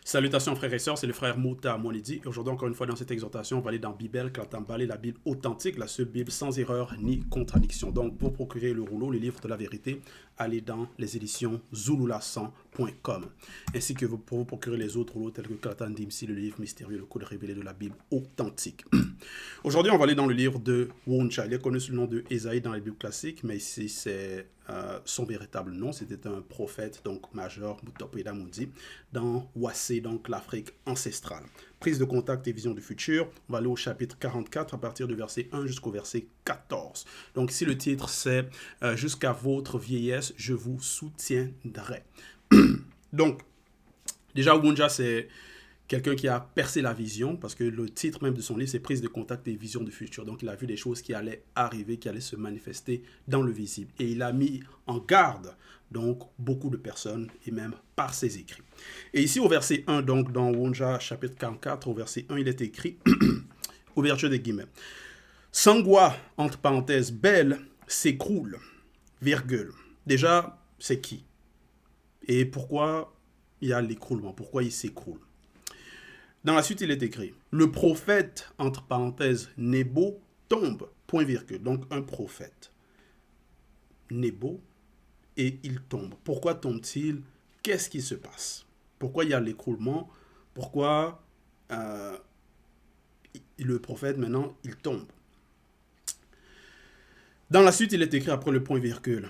Salutations frères et sœurs, c'est le frère Mouta Monidi. Aujourd'hui, encore une fois, dans cette exhortation, on va aller dans Bible, Katambale, la Bible authentique, la seule Bible sans erreur ni contradiction. Donc, pour procurer le rouleau, le livre de la vérité, allez dans les éditions zululasan.com. Ainsi que pour vous procurer les autres rouleaux tels que Katan Dimsi, le livre mystérieux, le code révélé de la Bible authentique. Aujourd'hui, on va aller dans le livre de Woncha. Il est connu sous le nom de Ésaïe dans les Bibles classiques, mais ici, c'est son véritable nom. C'était un prophète, donc major, Moutopeda Mundi, dans Wassé, donc l'Afrique ancestrale. Prise de contact et vision du futur. On va aller au chapitre 44 à partir du verset 1 jusqu'au verset 14. Donc ici, le titre, c'est Jusqu'à votre vieillesse, je vous soutiendrai. Donc, déjà, Wunja, c'est quelqu'un qui a percé la vision, parce que le titre même de son livre, c'est Prise de contact et vision du futur. Donc, il a vu des choses qui allaient arriver, qui allaient se manifester dans le visible. Et il a mis en garde, donc, beaucoup de personnes, et même par ses écrits. Et ici, au verset 1, donc, dans Wonja, chapitre 44, au verset 1, il est écrit, ouverture des guillemets, Sangwa, entre parenthèses, belle, s'écroule, virgule. Déjà, c'est qui? Et pourquoi il y a l'écroulement? Pourquoi il s'écroule? Dans la suite, il est écrit, le prophète, entre parenthèses, Nebo, tombe, point virgule. Donc, un prophète, Nebo, et il tombe. Pourquoi tombe-t-il? Qu'est-ce qui se passe? Pourquoi il y a l'écroulement? Pourquoi le prophète, maintenant, il tombe? Dans la suite, il est écrit après le point virgule.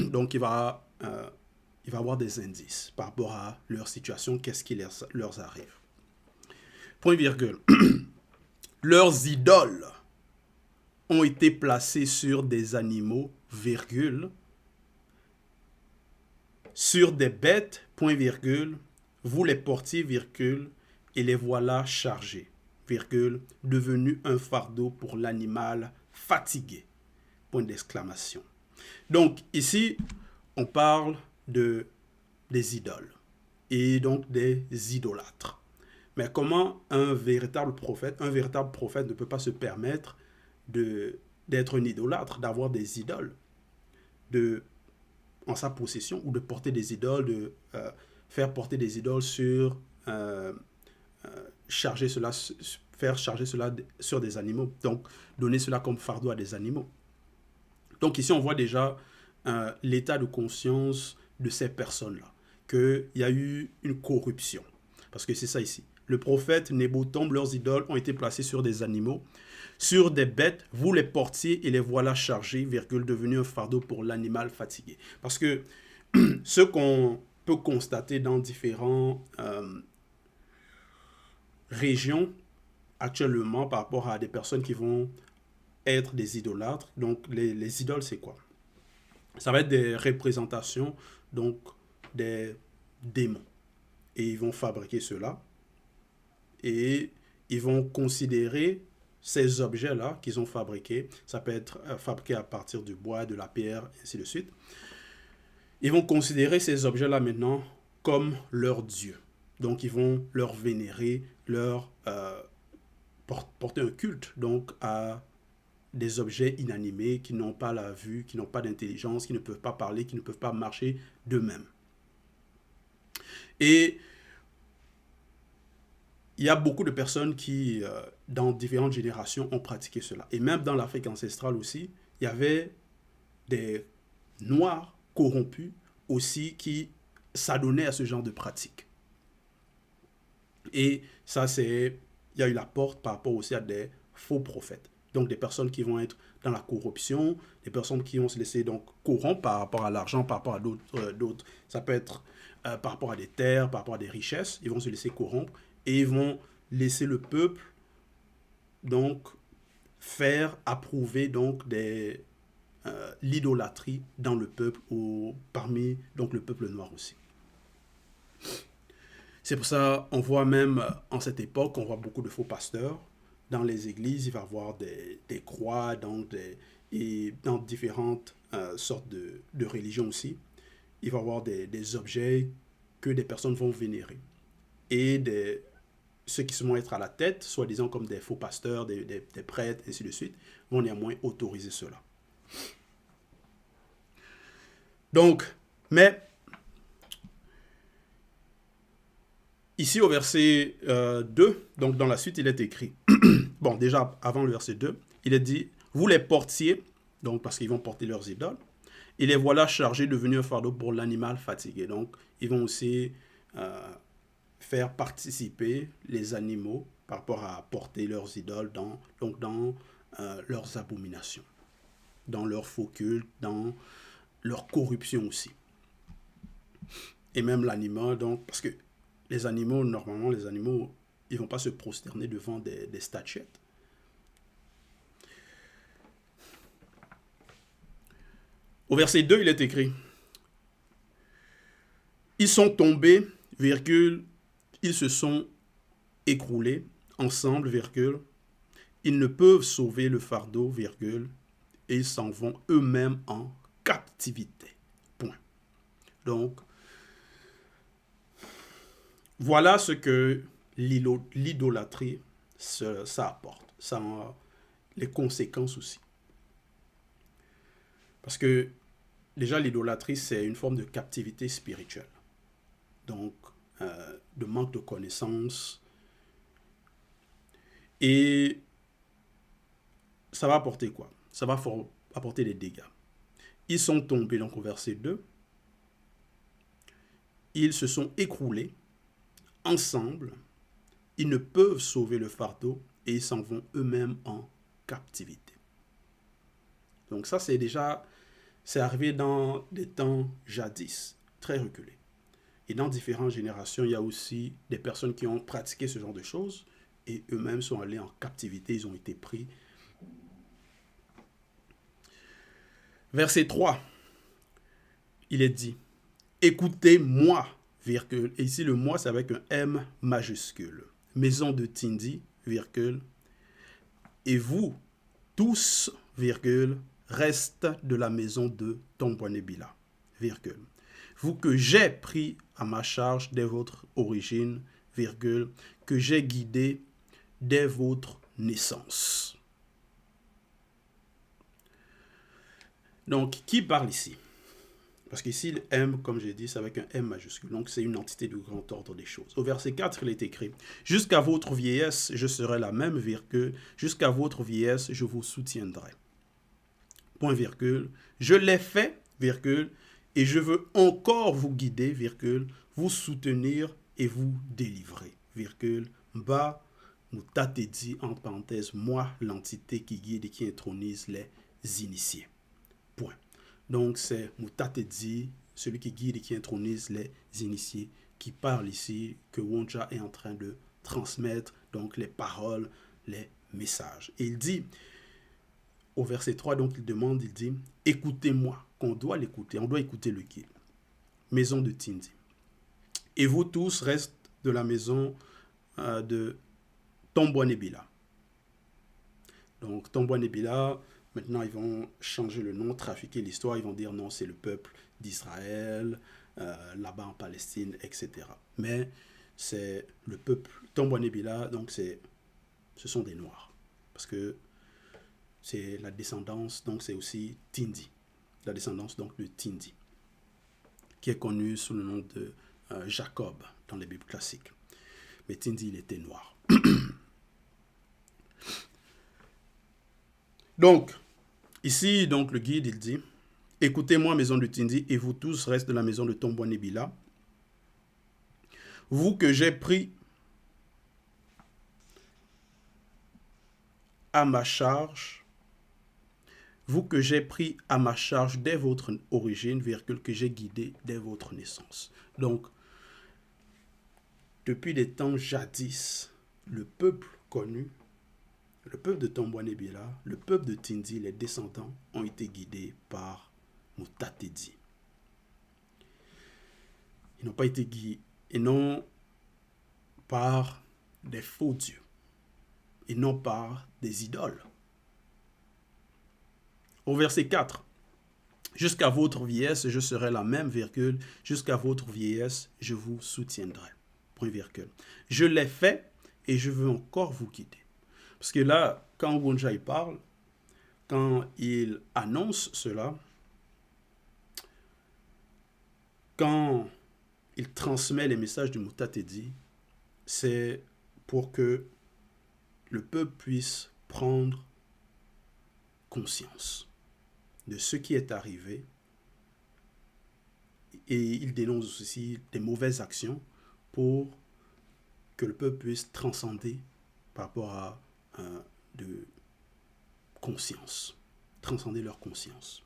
Donc, il va avoir des indices par rapport à leur situation, qu'est-ce qui leur arrive. Point virgule. Leurs idoles ont été placées sur des animaux, virgule, sur des bêtes, point virgule, vous les portiez, virgule, et les voilà chargés, virgule, devenus un fardeau pour l'animal fatigué, point d'exclamation. Donc ici, on parle des idoles et donc des idolâtres. Mais comment un véritable prophète ne peut pas se permettre d'être un idolâtre, d'avoir des idoles en sa possession ou de porter des idoles, de faire porter des idoles faire charger cela sur des animaux. Donc, donner cela comme fardeau à des animaux. Donc ici, on voit déjà l'état de conscience de ces personnes-là, qu'il y a eu une corruption. Parce que c'est ça ici. Le prophète Nebo tombe, leurs idoles ont été placées sur des animaux, sur des bêtes, vous les portiez et les voilà chargés, virgule, devenus un fardeau pour l'animal fatigué. Parce que ce qu'on peut constater dans différentes régions actuellement par rapport à des personnes qui vont être des idolâtres, donc les idoles, c'est quoi? Ça va être des représentations, donc des démons. Et ils vont fabriquer cela. Et ils vont considérer ces objets-là qu'ils ont fabriqués. Ça peut être fabriqué à partir du bois, de la pierre, ainsi de suite. Ils vont considérer ces objets-là maintenant comme leur Dieu. Donc, ils vont leur vénérer, leur porter un culte donc à des objets inanimés qui n'ont pas la vue, qui n'ont pas d'intelligence, qui ne peuvent pas parler, qui ne peuvent pas marcher d'eux-mêmes. Et il y a beaucoup de personnes qui, dans différentes générations, ont pratiqué cela. Et même dans l'Afrique ancestrale aussi, il y avait des Noirs corrompus aussi qui s'adonnaient à ce genre de pratique. Et ça, il y a eu la porte par rapport aussi à des faux prophètes. Donc des personnes qui vont être dans la corruption, des personnes qui vont se laisser donc corrompre par rapport à l'argent, par rapport à d'autres. Ça peut être par rapport à des terres, par rapport à des richesses. Ils vont se laisser corrompre et ils vont laisser le peuple donc faire approuver donc l'idolâtrie dans le peuple ou parmi donc le peuple noir aussi. C'est pour ça on voit même en cette époque, on voit beaucoup de faux pasteurs dans les églises. Il va y avoir des croix et dans différentes sortes de religions aussi. Il va y avoir des objets que des personnes vont vénérer. Et ceux qui se vont être à la tête, soi-disant comme des faux pasteurs, des prêtres, ainsi de suite, vont néanmoins autoriser cela. Donc, mais Ici, au verset 2, donc dans la suite, il est écrit, bon, déjà avant le verset 2, il est dit, vous les portiez, donc parce qu'ils vont porter leurs idoles, et les voilà chargés de devenir un fardeau pour l'animal fatigué. Donc, ils vont aussi faire participer les animaux par rapport à porter leurs idoles dans leurs abominations, dans leur faux culte, dans leur corruption aussi. Et même l'animal, donc, parce que les animaux, normalement, les animaux, ils ne vont pas se prosterner devant des statuettes. Au verset 2, il est écrit, ils sont tombés, virgule, ils se sont écroulés ensemble, virgule, ils ne peuvent sauver le fardeau, virgule, et ils s'en vont eux-mêmes en captivité. Point. Donc, voilà ce que l'idolâtrie, ça apporte. Ça a les conséquences aussi. Parce que déjà, l'idolâtrie, c'est une forme de captivité spirituelle. Donc, de manque de connaissances. Et ça va apporter quoi? Ça va apporter des dégâts. Ils sont tombés, donc au verset 2. Ils se sont écroulés ensemble. Ils ne peuvent sauver le fardeau et ils s'en vont eux-mêmes en captivité. Donc ça, c'est arrivé dans des temps jadis, très reculés. Et dans différentes générations, il y a aussi des personnes qui ont pratiqué ce genre de choses et eux-mêmes sont allés en captivité, ils ont été pris. Verset 3, il est dit, écoutez-moi, virgule, et ici le moi c'est avec un M majuscule, maison de Tindi, virgule, et vous tous, virgule, reste de la maison de Tombouanébila, virgule. Vous que j'ai pris à ma charge dès votre origine, virgule, que j'ai guidé dès votre naissance. Donc, qui parle ici? Parce qu'ici, le M, comme j'ai dit, c'est avec un M majuscule. Donc, c'est une entité du grand ordre des choses. Au verset 4, il est écrit, « Jusqu'à votre vieillesse, je serai la même, virgule. Jusqu'à votre vieillesse, je vous soutiendrai. » Point virgule. Je l'ai fait, virgule, et je veux encore vous guider, virgule, vous soutenir et vous délivrer, virgule. Mba, Moutate dit, entre parenthèses, moi, l'entité qui guide et qui intronise les initiés. Point. Donc, c'est Moutate dit, celui qui guide et qui intronise les initiés, qui parle ici, que Wonja est en train de transmettre, donc les paroles, les messages. Et il dit, au verset 3, donc il demande, il dit, écoutez-moi, qu'on doit l'écouter, on doit écouter le guide. Maison de Tindi. Et vous tous restez de la maison de Tombouanébila. Donc Tombouanébila, maintenant ils vont changer le nom, trafiquer l'histoire, ils vont dire non, c'est le peuple d'Israël, là-bas en Palestine, etc. Mais c'est le peuple Tombouanébila, donc ce sont des Noirs. Parce que c'est la descendance, donc c'est aussi Tindi. La descendance donc de Tindi, qui est connu sous le nom de Jacob dans les Bibles classiques. Mais Tindi, il était noir. Donc, ici, donc, le guide, il dit, « Écoutez-moi, maison de Tindi, et vous tous, reste de la maison de Tombouanébila, vous que j'ai pris à ma charge, vous que j'ai pris à ma charge dès votre origine, virgule, que j'ai guidé dès votre naissance. » Donc, depuis les temps jadis, le peuple connu, le peuple de Tombouanébila, le peuple de Tindi, les descendants, ont été guidés par Moutatedi. Ils n'ont pas été guidés, et non par des faux dieux, et non par des idoles. Au verset 4, « Jusqu'à votre vieillesse, je serai la même, virgule, jusqu'à votre vieillesse, je vous soutiendrai. » Point virgule. Je l'ai fait et je veux encore vous guider. Parce que là, quand Wonja parle, quand il annonce cela, quand il transmet les messages du Moutatedi, c'est pour que le peuple puisse prendre conscience de ce qui est arrivé, et il dénonce aussi des mauvaises actions pour que le peuple puisse transcender par rapport à de conscience, transcender leur conscience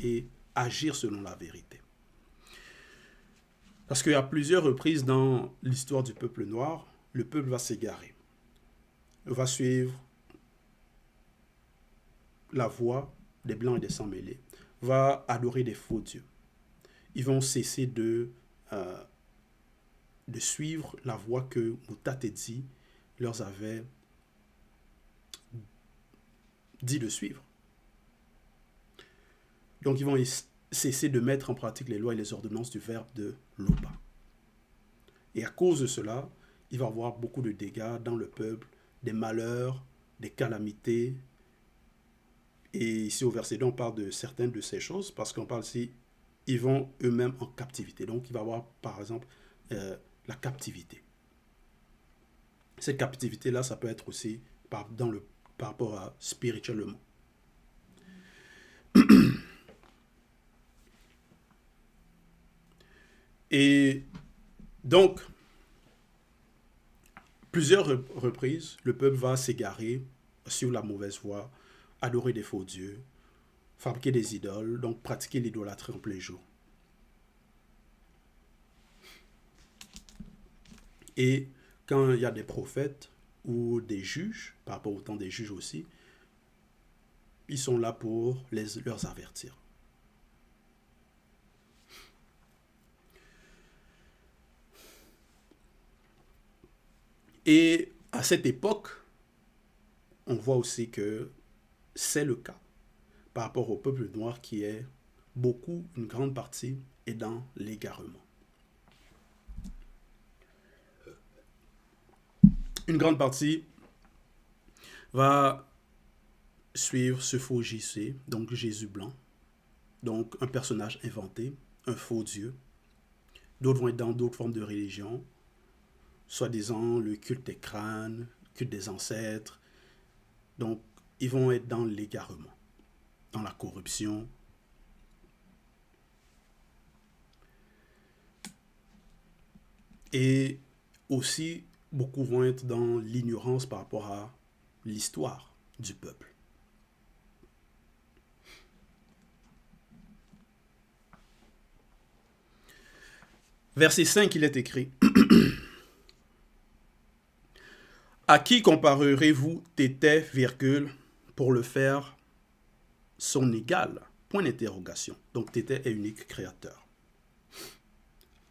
et agir selon la vérité. Parce qu'à plusieurs reprises dans l'histoire du peuple noir, le peuple va s'égarer, va suivre la voie des blancs et des sans-mêlés, va adorer des faux dieux. Ils vont cesser de suivre la voie que Mutatedi leur avait dit de suivre. Donc ils vont cesser de mettre en pratique les lois et les ordonnances du verbe de Loba. Et à cause de cela, il va y avoir beaucoup de dégâts dans le peuple, des malheurs, des calamités. Et ici au verset 2, on parle de certaines de ces choses, parce qu'on parle ici, ils vont eux-mêmes en captivité. Donc il va y avoir par exemple la captivité. Cette captivité-là, ça peut être aussi par rapport à spirituellement. Et donc, plusieurs reprises, le peuple va s'égarer sur la mauvaise voie, adorer des faux dieux, fabriquer des idoles, donc pratiquer l'idolâtrie en plein jour. Et quand il y a des prophètes ou des juges, par rapport au temps des juges aussi, ils sont là pour leur avertir. Et à cette époque, on voit aussi que c'est le cas par rapport au peuple noir qui est une grande partie est dans l'égarement. Une grande partie va suivre ce faux JC, donc Jésus blanc, donc un personnage inventé, un faux Dieu. D'autres vont être dans d'autres formes de religion, soi-disant le culte des crânes, le culte des ancêtres. Donc, ils vont être dans l'égarement, dans la corruption. Et aussi, beaucoup vont être dans l'ignorance par rapport à l'histoire du peuple. Verset 5, il est écrit « À qui comparerez-vous Tété, pour le faire son égal ?» Point d'interrogation. Donc Tété est unique créateur.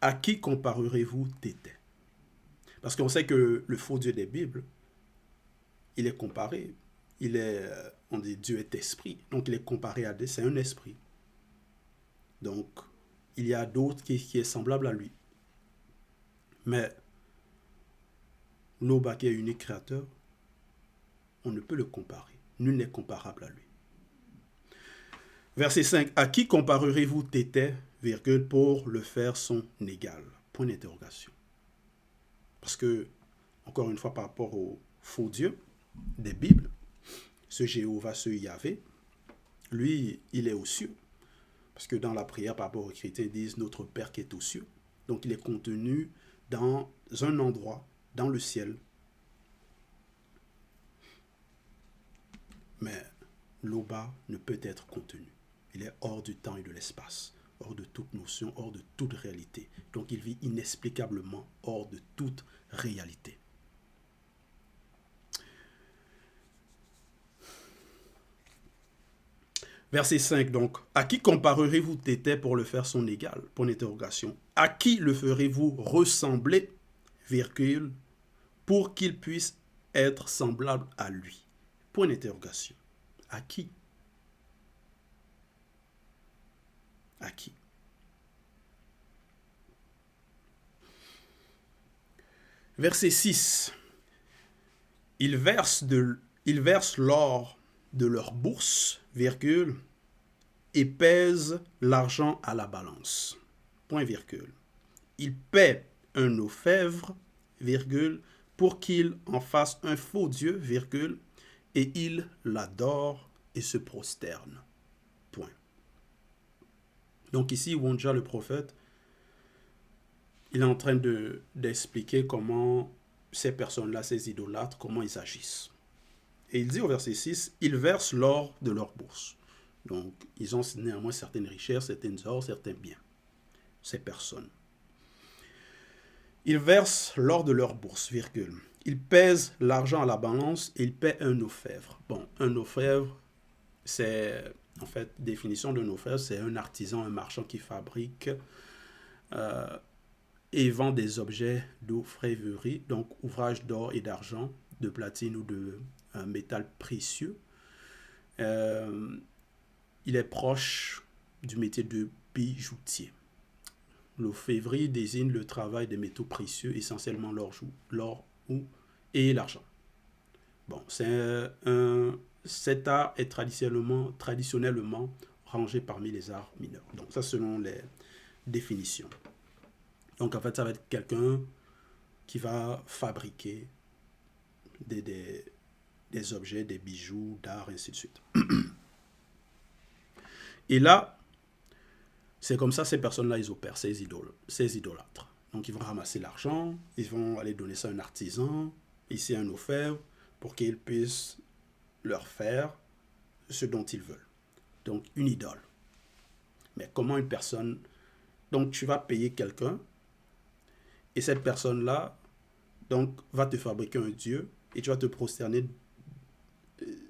À qui comparerez-vous Tété? Parce qu'on sait que le faux Dieu des Bibles, il est comparé. On dit Dieu est esprit. Donc il est comparé à Dieu, c'est un esprit. Donc il y a d'autres qui est semblable à lui. Mais Loba qui est unique créateur, on ne peut le comparer. Nul n'est comparable à lui. Verset 5. À qui comparerez-vous Tété, pour le faire son égal? Point d'interrogation. Parce que, encore une fois, par rapport au faux Dieu des Bibles, ce Jéhovah, ce Yahvé, lui, il est aux cieux. Parce que dans la prière, par rapport aux chrétiens, ils disent notre Père qui est aux cieux. Donc il est contenu dans un endroit, dans le ciel. Mais Loba ne peut être contenu. Il est hors du temps et de l'espace, hors de toute notion, hors de toute réalité. Donc il vit inexplicablement hors de toute réalité. Verset 5, donc, à qui comparerez-vous Tété pour le faire son égal? Point d'interrogation. À qui le ferez-vous ressembler, pour qu'il puisse être semblable à lui? Point d'interrogation. À qui? À qui? Verset 6. Ils versent l'or de leur bourse, et pèsent l'argent à la balance. Point virgule. Ils paient un orfèvre, virgule, pour qu'il en fasse un faux Dieu, virgule, et il l'adore et se prosterne. Point. Donc ici, Wonja le prophète, il est en train d'expliquer comment ces personnes-là, ces idolâtres, comment ils agissent. Et il dit au verset 6, ils versent l'or de leur bourse. Donc, ils ont néanmoins certaines richesses, certaines ors, certains biens. Ces personnes. Ils versent l'or de leur bourse, virgule. Ils pèsent l'argent à la balance et ils paient un orfèvre. Bon, un orfèvre, c'est, en fait, définition d'un orfèvre, c'est un artisan, un marchand qui fabrique et vend des objets d'orfèvrerie, donc ouvrage d'or et d'argent, de platine ou de métal précieux. Il est proche du métier de bijoutier. L'orfèvrerie désigne le travail des métaux précieux, essentiellement l'or et l'argent. Bon, cet art est traditionnellement rangé parmi les arts mineurs. Donc ça, selon les définitions. Donc en fait, ça va être quelqu'un qui va fabriquer des objets, des bijoux, d'art, ainsi de suite. Et là, c'est comme ça, ces personnes-là, ils opèrent, ces idolâtres. Donc, ils vont ramasser l'argent, ils vont aller donner ça à un artisan, ici un orfèvre, pour qu'il puisse leur faire ce dont ils veulent. Donc, une idole. Mais comment une personne... Donc, tu vas payer quelqu'un, et cette personne-là, donc, va te fabriquer un dieu, et tu vas te prosterner,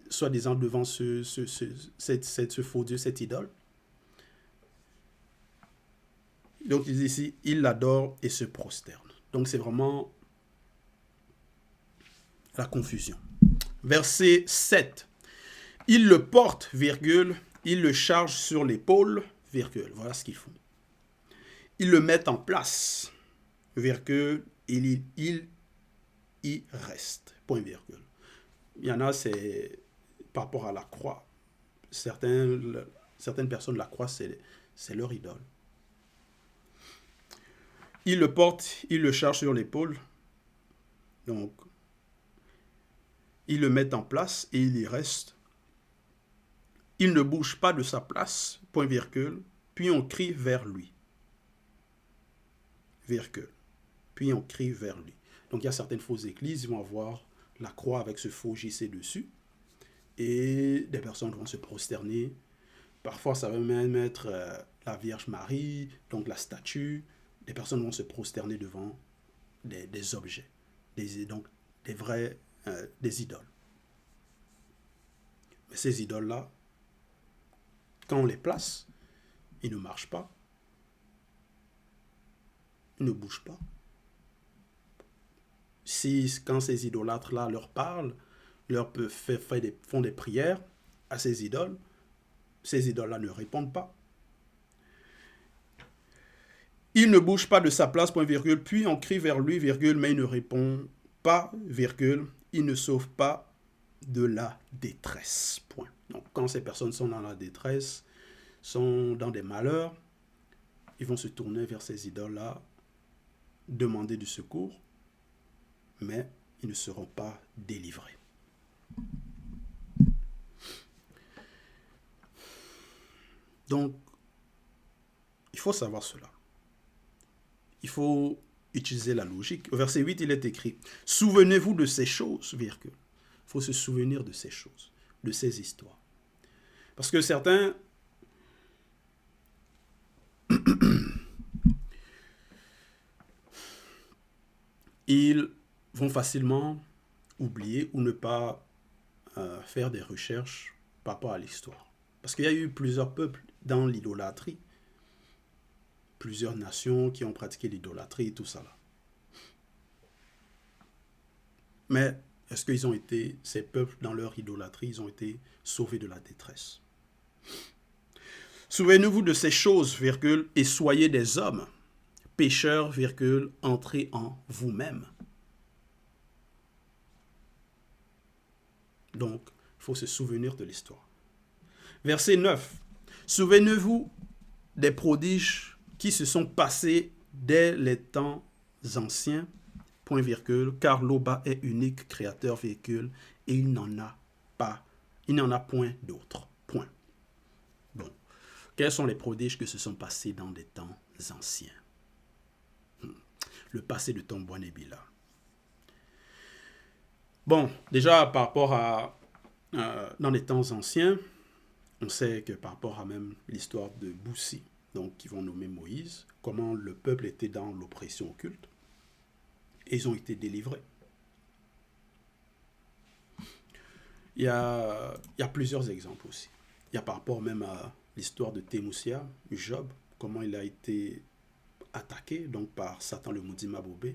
soi-disant, devant ce faux dieu, cette idole. Donc, il dit ici, il l'adore et se prosterne. Donc, c'est vraiment la confusion. Verset 7. Il le porte, virgule, il le charge sur l'épaule, virgule. Voilà ce qu'ils font. Ils le mettent en place, virgule, il y reste, point virgule. Il y en a, c'est par rapport à la croix. Certaines personnes, la croix, c'est leur idole. Il le porte, il le charge sur l'épaule. Donc, il le met en place et il y reste. Il ne bouge pas de sa place, point virgule, puis on crie vers lui. Virgule. Puis on crie vers lui. Donc, il y a certaines fausses églises, ils vont avoir la croix avec ce faux JC dessus. Et des personnes vont se prosterner. Parfois, ça va même être la Vierge Marie, donc la statue. Des personnes vont se prosterner devant des objets, donc des idoles. Mais ces idoles-là, quand on les place, ils ne marchent pas, ils ne bougent pas. Quand ces idolâtres-là leur parlent, font des prières à ces idoles-là ne répondent pas. Il ne bouge pas de sa place, point virgule, puis on crie vers lui, virgule, mais il ne répond pas, virgule, il ne sauve pas de la détresse, point. Donc, quand ces personnes sont dans la détresse, sont dans des malheurs, ils vont se tourner vers ces idoles-là, demander du secours, mais ils ne seront pas délivrés. Donc, il faut savoir cela. Il faut utiliser la logique. Au verset 8, il est écrit « Souvenez-vous de ces choses, virgule. » Il faut se souvenir de ces choses, de ces histoires. Parce que certains... ils vont facilement oublier ou ne pas faire des recherches par rapport à l'histoire. Parce qu'il y a eu plusieurs peuples dans l'idolâtrie. Plusieurs nations qui ont pratiqué l'idolâtrie et tout ça là. Mais est-ce qu'ils ont été, ces peuples dans leur idolâtrie, ils ont été sauvés de la détresse? Souvenez-vous de ces choses, virgule, et soyez des hommes, pécheurs, virgule, entrez en vous-même. Donc, il faut se souvenir de l'histoire. Verset 9. Souvenez-vous des prodiges qui se sont passés dès les temps anciens, point virgule, car l'Oba est unique créateur, virgule, et il n'en a pas, il n'en a point d'autre, point. Bon, quels sont les prodiges qui se sont passés dans des temps anciens? Le passé de Tombouanébila. Bon, déjà par rapport à dans les temps anciens, on sait que par rapport à même l'histoire de Boussi, donc qui vont nommer Moïse, comment le peuple était dans l'oppression occulte, et ils ont été délivrés. Il y a plusieurs exemples aussi. Il y a par rapport même à l'histoire de Temoussia, Job, comment il a été attaqué donc par Satan le maudit Mabobé,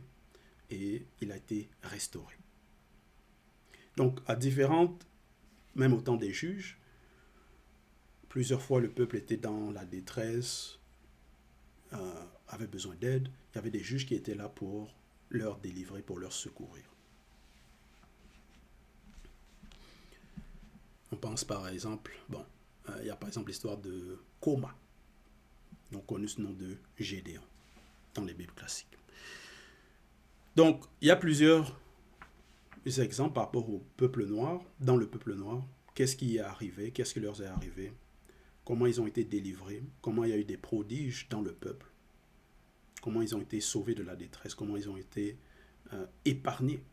et il a été restauré. Donc à différentes, même au temps des juges, plusieurs fois le peuple était dans la détresse, avait besoin d'aide. Il y avait des juges qui étaient là pour leur délivrer, pour leur secourir. On pense par exemple, il y a par exemple l'histoire de Koma, donc connu sous le nom de Gédéon, dans les Bibles classiques. Donc, il y a plusieurs exemples par rapport au peuple noir, dans le peuple noir. Qu'est-ce qui est arrivé, qu'est-ce qui leur est arrivé, comment ils ont été délivrés, comment il y a eu des prodiges dans le peuple, comment ils ont été sauvés de la détresse, comment ils ont été épargnés.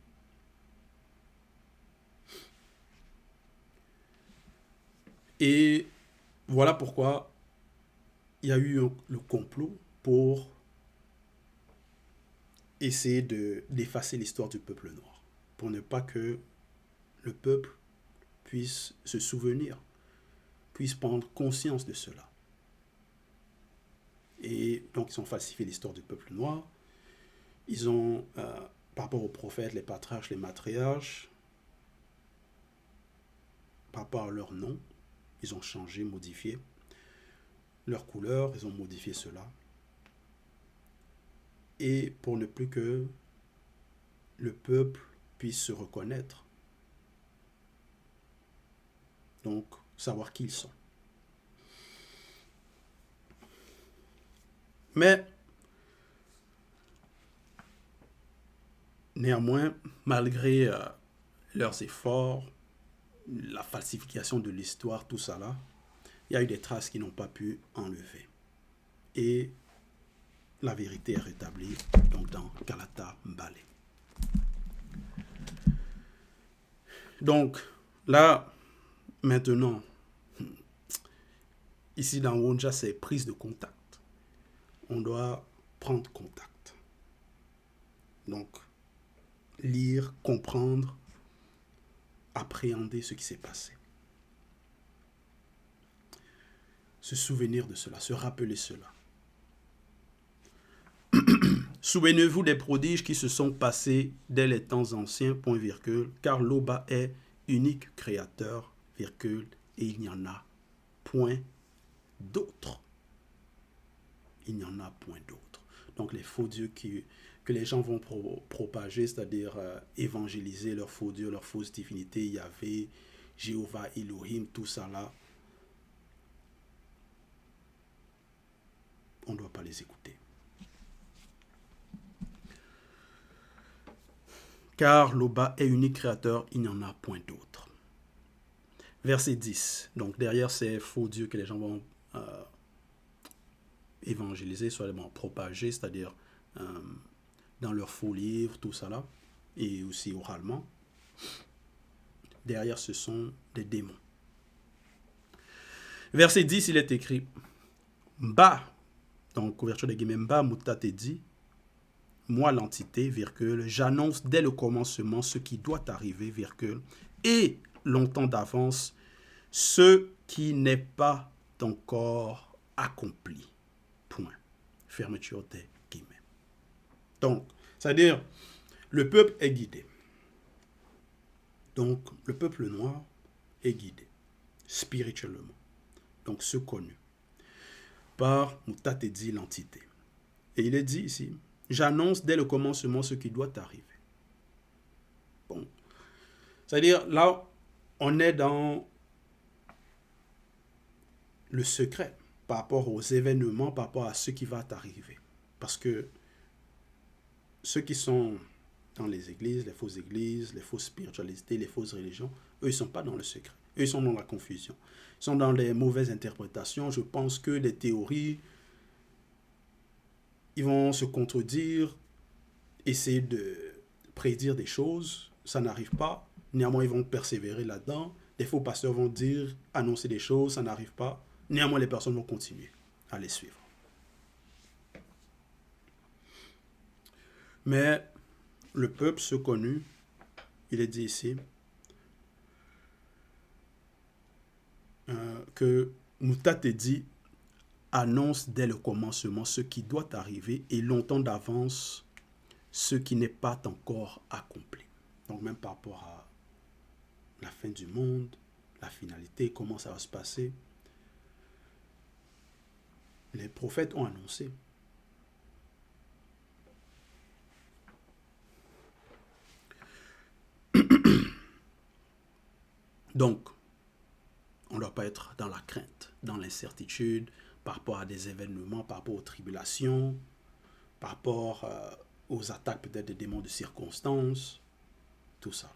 Et voilà pourquoi il y a eu le complot pour essayer d'effacer l'histoire du peuple noir, pour ne pas que le peuple puisse se souvenir, puisse prendre conscience de cela. Et donc, ils ont falsifié l'histoire du peuple noir. Ils ont, par rapport aux prophètes, les patriarches, les matriarches, par rapport à leur nom, ils ont changé, modifié leur couleur, ils ont modifié cela. Et pour ne plus que le peuple puisse se reconnaître, donc savoir qui ils sont. Mais néanmoins, malgré leurs efforts, la falsification de l'histoire, tout ça là, il y a eu des traces qui n'ont pas pu enlever. Et la vérité est rétablie donc dans Kalata Mbale. Donc là, maintenant, ici dans Wonja, c'est prise de contact. On doit prendre contact. Donc, lire, comprendre, appréhender ce qui s'est passé. Se souvenir de cela, se rappeler cela. Souvenez-vous des prodiges qui se sont passés dès les temps anciens, point virgule, car l'Oba est unique créateur, virgule, et il n'y en a point d'autre. Il n'y en a point d'autre. Donc les faux dieux que les gens vont propager, c'est-à-dire évangéliser leurs faux dieux, leurs fausses divinités, Yahvé, Jéhovah, Elohim, tout ça là, on ne doit pas les écouter. Car l'Oba est unique créateur, il n'y en a point d'autre. Verset 10. Donc derrière ces faux dieux que les gens vont évangéliser, soit propager, c'est-à-dire dans leurs faux livres, tout ça là, et aussi oralement, derrière ce sont des démons. Verset 10, il est écrit Mba, donc couverture de guillemets, Mba Moutate dit, moi l'entité, virgule, j'annonce dès le commencement ce qui doit arriver, virgule, et longtemps d'avance ce qui n'est pas encore accompli. Point. Fermeture des guillemets. Donc, c'est-à-dire, le peuple est guidé. Donc, le peuple noir est guidé spirituellement. Donc, ce connu par Moutatedi, l'entité. Et il est dit ici, j'annonce dès le commencement ce qui doit arriver. Bon. C'est-à-dire, là, on est dans le secret par rapport aux événements, par rapport à ce qui va t'arriver. Parce que ceux qui sont Quand les fausses spiritualités, les fausses religions, eux, ils ne sont pas dans le secret. Eux, ils sont dans la confusion. Ils sont dans les mauvaises interprétations. Je pense que les théories, ils vont se contredire, essayer de prédire des choses. Ça n'arrive pas. Néanmoins, ils vont persévérer là-dedans. Des faux pasteurs vont dire, annoncer des choses, ça n'arrive pas. Néanmoins, les personnes vont continuer à les suivre. Mais le peuple, ce connu, il est dit ici que Mouta te dit annonce dès le commencement ce qui doit arriver et longtemps d'avance ce qui n'est pas encore accompli. Donc même par rapport à la fin du monde, la finalité, comment ça va se passer, les prophètes ont annoncé. Donc, on ne doit pas être dans la crainte, dans l'incertitude, par rapport à des événements, par rapport aux tribulations, par rapport aux attaques peut-être des démons de circonstances, tout ça.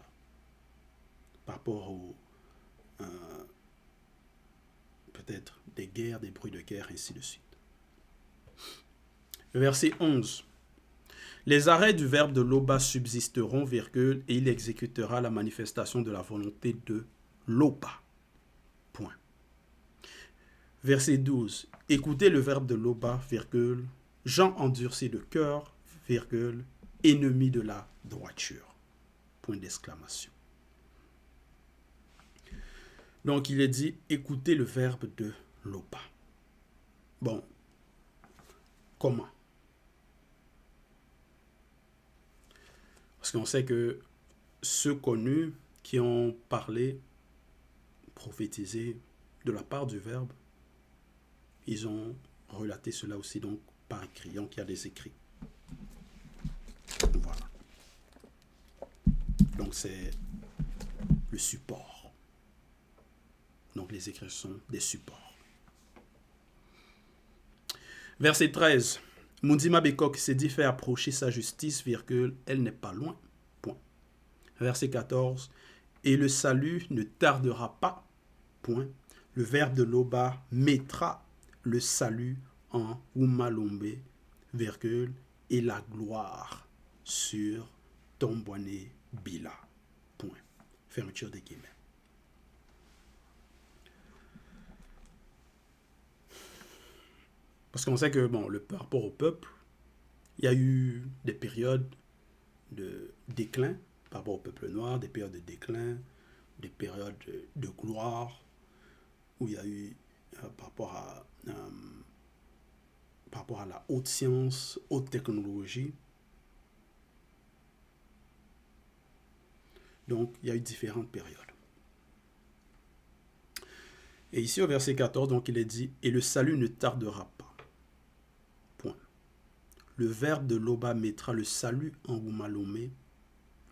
Par rapport aux peut-être des guerres, des bruits de guerre, ainsi de suite. Verset 11. Les arrêts du verbe de Loba subsisteront, virgule, et il exécutera la manifestation de la volonté de Loba. Point. Verset 12. Écoutez le verbe de Loba, virgule, Jean endurci de cœur, virgule, ennemi de la droiture. Point d'exclamation. Donc il est dit, écoutez le verbe de Loba. Bon, comment? Parce qu'on sait que ceux connus qui ont parlé, prophétisé de la part du verbe, ils ont relaté cela aussi donc par écrit. Donc il y a des écrits. Voilà. Donc c'est le support. Donc les écrits sont des supports. Verset 13. Mundima Bekok s'est dit fait approcher sa justice, virgule, elle n'est pas loin. Point. Verset 14. Et le salut ne tardera pas. Point. Le verbe de Loba mettra le salut en Oumalombe, virgule, et la gloire sur Tombouane Bila. Point. Fermeture des guillemets. Parce qu'on sait que, bon, par rapport au peuple, il y a eu des périodes de déclin par rapport au peuple noir, des périodes de déclin, des périodes de gloire, où il y a eu, par rapport à la haute science, haute technologie. Donc, il y a eu différentes périodes. Et ici, au verset 14, donc, il est dit, « Et le salut ne tardera pas. » Point. Le verbe de Loba mettra le salut en Oumalomé,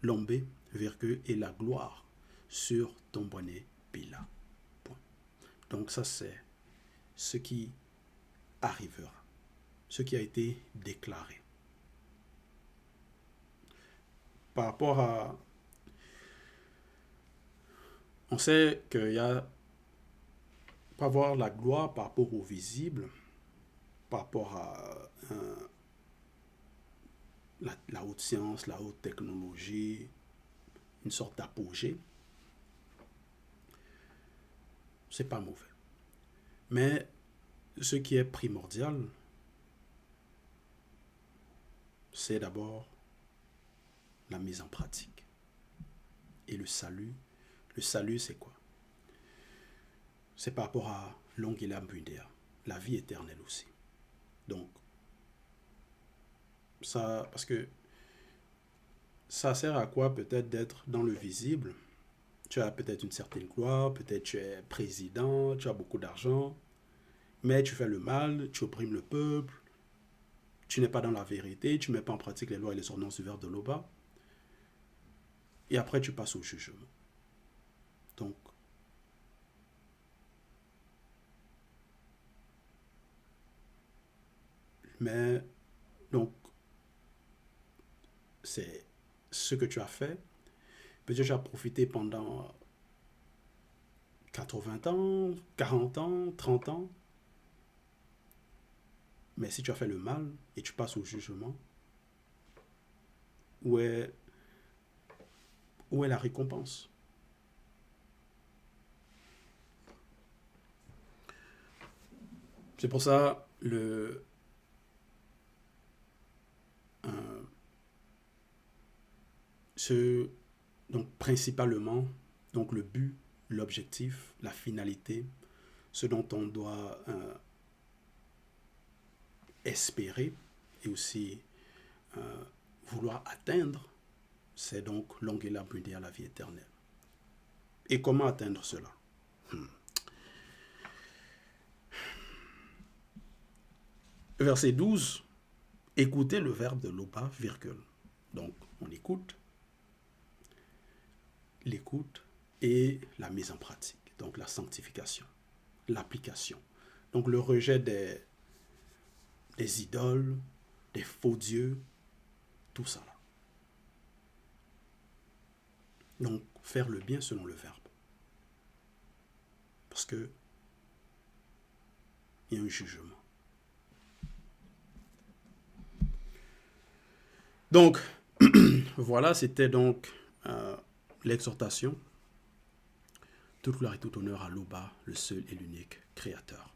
Lombé, virgule, et la gloire sur Tombouane Bila. Point. Donc, ça, c'est ce qui arrivera, ce qui a été déclaré. Par rapport à... On sait qu'il y a pas voir la gloire par rapport au visible, par rapport à la haute science, la haute technologie, une sorte d'apogée. C'est pas mauvais. Mais ce qui est primordial, c'est d'abord la mise en pratique. Et le salut. Le salut, c'est quoi? C'est par rapport à l'Ongila Mbundea, la vie éternelle aussi. Donc, ça, parce que ça sert à quoi peut-être d'être dans le visible? Tu as peut-être une certaine gloire, peut-être tu es président, tu as beaucoup d'argent, mais tu fais le mal, tu opprimes le peuple, tu n'es pas dans la vérité, tu ne mets pas en pratique les lois et les ordonnances du verbe de Loba, et après tu passes au jugement. Donc, mais, donc, c'est ce que tu as fait, peut-être tu as profité pendant 80 ans, 40 ans, 30 ans, mais si tu as fait le mal et tu passes au jugement, où est, où est la récompense? C'est pour ça, euh, ce, donc principalement, donc le but, l'objectif, la finalité, ce dont on doit espérer et aussi vouloir atteindre, c'est donc longue et l'abondance à la vie éternelle. Et comment atteindre cela? Verset 12, écoutez le verbe de l'oba, virgule. Donc, on écoute, l'écoute et la mise en pratique. Donc, la sanctification, l'application. Donc, le rejet des idoles, des faux dieux, tout ça là. Donc, faire le bien selon le verbe. Parce que il y a un jugement. Donc, voilà, c'était donc l'exhortation. Toute gloire et tout honneur à l'Oba, le seul et l'unique Créateur.